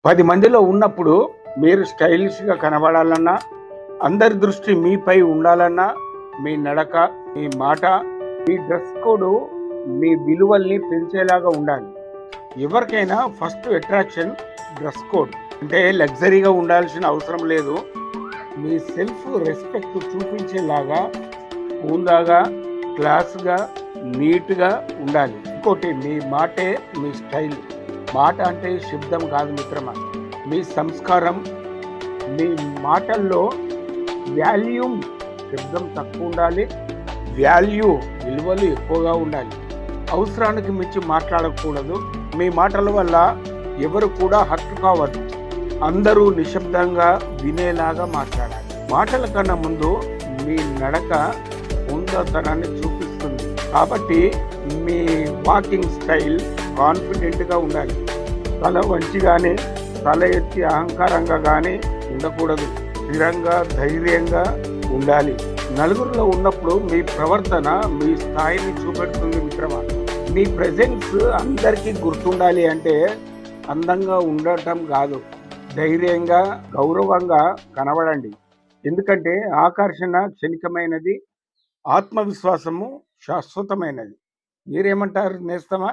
10 మందిలో ఉన్నప్పుడు మీరు స్టైలిష్‌గా కనబడాలన్నా, అందరి దృష్టి మీపై ఉండాలన్నా, మీ నడక, మీ మాట, మీ డ్రెస్ కోడ్ మీ విలువల్ని పెంచేలాగా ఉండాలి. ఎవరికైనా ఫస్ట్ అట్రాక్షన్ డ్రెస్ కోడ్. అంటే లగ్జరీగా ఉండాల్సిన అవసరం లేదు. మీ సెల్ఫ్ రెస్పెక్ట్ చూపించేలాగా హుందాగా, క్లాస్‌గా, నీట్‌గా ఉండాలి. ఇంకోటి మీ మాటే మీ స్టైల్. మాట అంటే శబ్దం కాదు మిత్రమా. మీ సంస్కారం, మీ మాటల్లో వాల్యూమ్, శబ్దం తక్కువ ఉండాలి. వాల్యూ, విలువలు ఎక్కువగా ఉండాలి. అవసరానికి మించి మాట్లాడకూడదు. మీ మాటల వల్ల ఎవరు కూడా హర్ట్ కావద్దు. అందరూ నిశ్శబ్దంగా వినేలాగా మాట్లాడాలి. మాటల కన్నా ముందు మీ నడక హుందాతనాన్ని చూపిస్తుంది. కాబట్టి మీ వాకింగ్ స్టైల్ కాన్ఫిడెంట్గా ఉండాలి. తల వంచిగానే, తల ఎత్తి అహంకారంగా కానీ ఉండకూడదు. స్థిరంగా, ధైర్యంగా ఉండాలి. నలుగురిలో ఉన్నప్పుడు మీ ప్రవర్తన మీ స్థాయిని చూపెడుతుంది మిత్రమా. మీ ప్రెజెన్స్ అందరికీ గుర్తుండాలి అంటే అందంగా ఉండటం కాదు, ధైర్యంగా, గౌరవంగా కనబడండి. ఎందుకంటే ఆకర్షణ క్షణికమైనది, ఆత్మవిశ్వాసము శాశ్వతమైనది. మీరేమంటారు నేస్తమా?